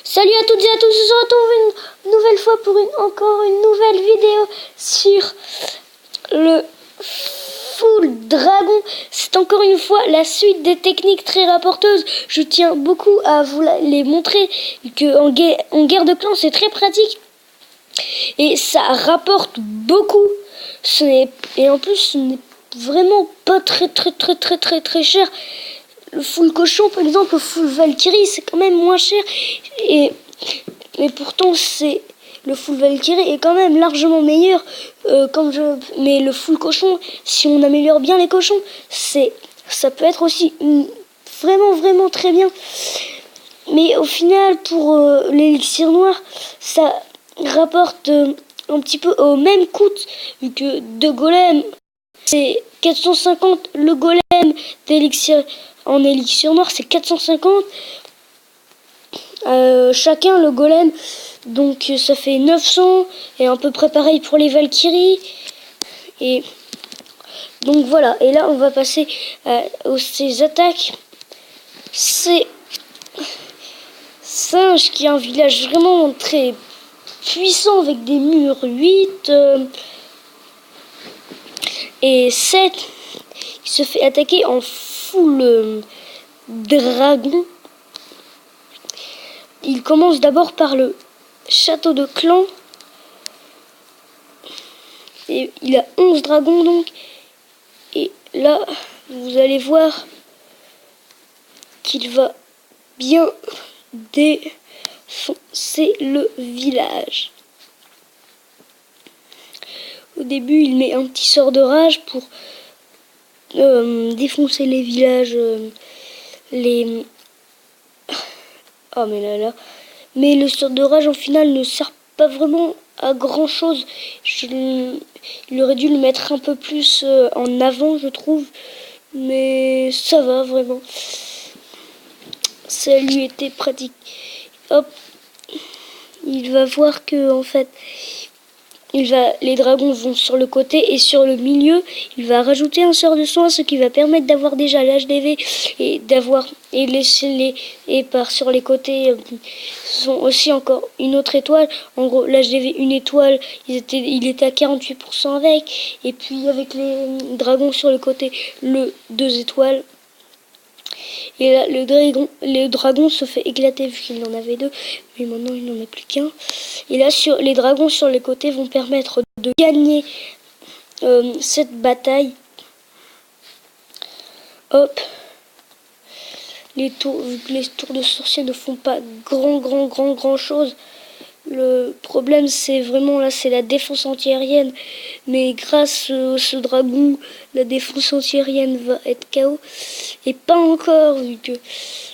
Salut à toutes et à tous, on se retrouve une nouvelle fois pour encore une nouvelle vidéo sur le Full Dragon. C'est encore une fois la suite des techniques très rapporteuses. Je tiens beaucoup à vous les montrer que en guerre de clans c'est très pratique et ça rapporte beaucoup. Et en plus ce n'est vraiment pas très cher. Le full cochon, par exemple, le full Valkyrie, c'est quand même moins cher. Mais pourtant, le full Valkyrie est quand même largement meilleur. Mais le full cochon, si on améliore bien les cochons, ça peut être aussi vraiment très bien. Mais au final, pour l'élixir noir, ça rapporte un petit peu au même coût que 2 golems. C'est 450 le golem d'élixir. En élixir noir, c'est 450 chacun le golem. Donc ça fait 900. Et à peu près pareil pour les Valkyries. Et donc voilà. Et là, on va passer aux ces attaques. C'est Singe qui est un village vraiment très puissant avec des murs 8 et 7. Il se fait attaquer en full dragon. Il commence d'abord par le château de clan. Et il a 11 dragons donc. Et là, vous allez voir qu'il va bien défoncer le village. Au début, il met un petit sort de rage pour défoncer les villages, Oh mais le sort de rage en final ne sert pas vraiment à grand chose. Il aurait dû le mettre un peu plus en avant, je trouve, mais ça va vraiment. Ça lui était pratique. Hop, il va voir que en fait les dragons vont sur le côté et sur le milieu, il va rajouter un sort de soin, ce qui va permettre d'avoir déjà l'HDV sur les côtés sont aussi encore une autre étoile. En gros, l'HDV une étoile, il était à 48% avec, et puis avec les dragons sur le côté, le 2 étoiles. Et là, le dragon se fait éclater vu qu'il en avait 2, mais maintenant il n'en a plus qu'un. Et là, les dragons sur les côtés vont permettre de gagner cette bataille. Hop. Les tours de sorciers ne font pas grand chose. Le problème, c'est vraiment là, c'est la défense antiaérienne. Mais grâce à ce dragon, la défense antiaérienne va être KO. Et pas encore, vu que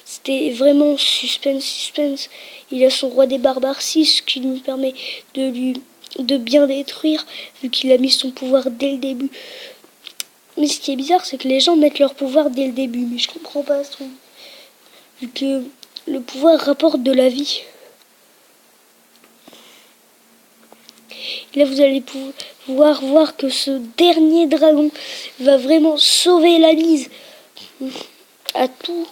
c'était vraiment suspense. Il a son roi des barbares 6, ce qui lui permet de bien détruire, vu qu'il a mis son pouvoir dès le début. Mais ce qui est bizarre, c'est que les gens mettent leur pouvoir dès le début. Mais je comprends pas ce truc. Vu que le pouvoir rapporte de la vie. Là, vous allez pouvoir voir que ce dernier dragon va vraiment sauver la mise. À tout.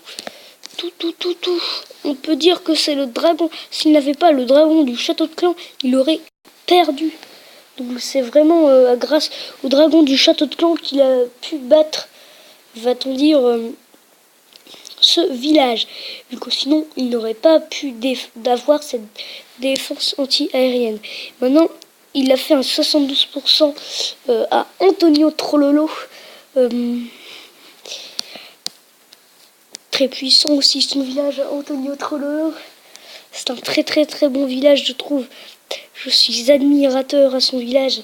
On peut dire que c'est le dragon. S'il n'avait pas le dragon du château de clan, il aurait perdu. Donc c'est vraiment grâce au dragon du château de clan qu'il a pu battre, va-t-on dire, ce village. Vu que sinon, il n'aurait pas pu d'avoir cette défense anti-aérienne. Maintenant, il a fait un 72% à Antonio Trollolo. Très puissant aussi son village à Antonio Trollolo. C'est un très bon village, je trouve. Je suis admirateur à son village.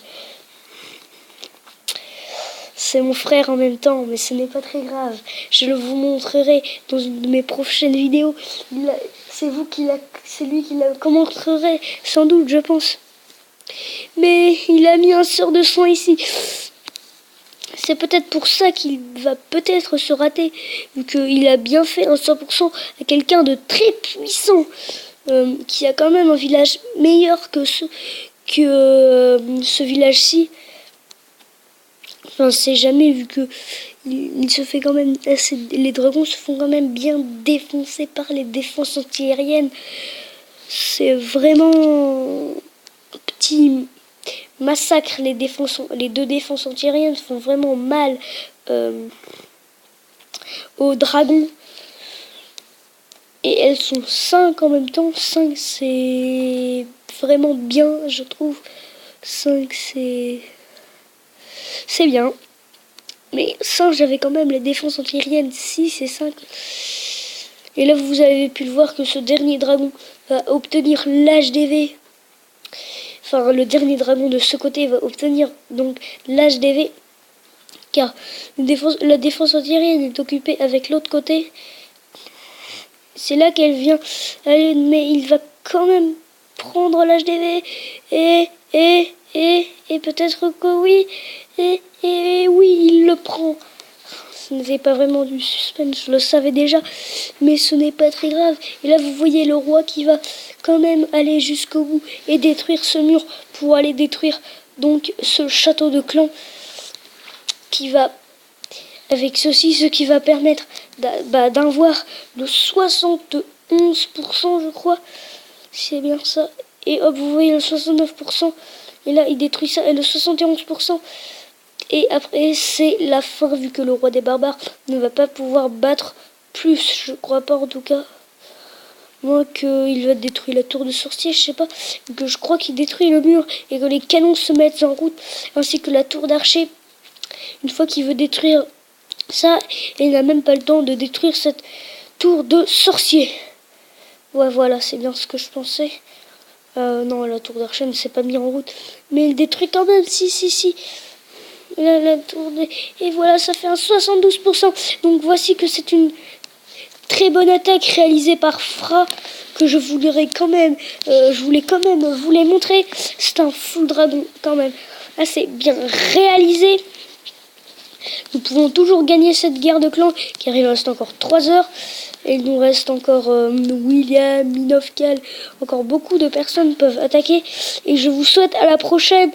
C'est mon frère en même temps, mais ce n'est pas très grave. Je le vous montrerai dans une de mes prochaines vidéos. C'est lui qui la commenterait, sans doute, je pense. Mais il a mis un sort de soin ici. C'est peut-être pour ça qu'il va peut-être se rater, vu qu'il a bien fait un 100% à quelqu'un de très puissant, qui a quand même un village meilleur que ce village-ci. Enfin, c'est jamais, vu que il se fait quand même les dragons se font quand même bien défoncer par les défenses antiaériennes. c'est vraiment un petit massacre. Les deux défenses antiaériennes font vraiment mal aux dragons. Et elles sont 5 en même temps. 5 c'est vraiment bien, je trouve. 5 c'est bien. Mais 5 j'avais quand même les défenses antiaériennes 6 et 5. Et là vous avez pu le voir que ce dernier dragon va obtenir l'HDV. Enfin le dernier dragon de ce côté va obtenir donc l'HDV. Car la défense antiaérienne est occupée avec l'autre côté. C'est là qu'elle vient. Mais il va quand même prendre l'HDV. Et peut-être que oui. Et oui, il le prend. Ce n'était pas vraiment du suspense, je le savais déjà. Mais ce n'est pas très grave. Et là, vous voyez le roi qui va quand même aller jusqu'au bout et détruire ce mur pour aller détruire donc ce château de clan qui va, avec ceci, ce qui va permettre d'avoir le 71%, je crois. C'est bien ça. Et hop, vous voyez le 69%. Et là, il détruit ça. Et le 71%. Et après, c'est la fin, vu que le roi des barbares ne va pas pouvoir battre plus. Je crois pas, en tout cas. Moi, qu'il va détruire la tour de sorcier, je sais pas. Que je crois qu'il détruit le mur. Et que les canons se mettent en route. Ainsi que la tour d'archer. Une fois qu'il veut détruire ça, il n'a même pas le temps de détruire cette tour de sorcier. Ouais, voilà, c'est bien ce que je pensais. Non, la tour d'archer ne s'est pas mise en route. Mais il détruit quand même, si. La tour de... Et voilà, ça fait un 72%. Donc voici que c'est une très bonne attaque réalisée par Fra, que je voulais quand même vous les montrer. C'est un full dragon quand même assez bien réalisé. Nous pouvons toujours gagner cette guerre de clans, car il reste encore 3 heures. Et il nous reste encore William, Minovkal, encore beaucoup de personnes peuvent attaquer. Et je vous souhaite à la prochaine.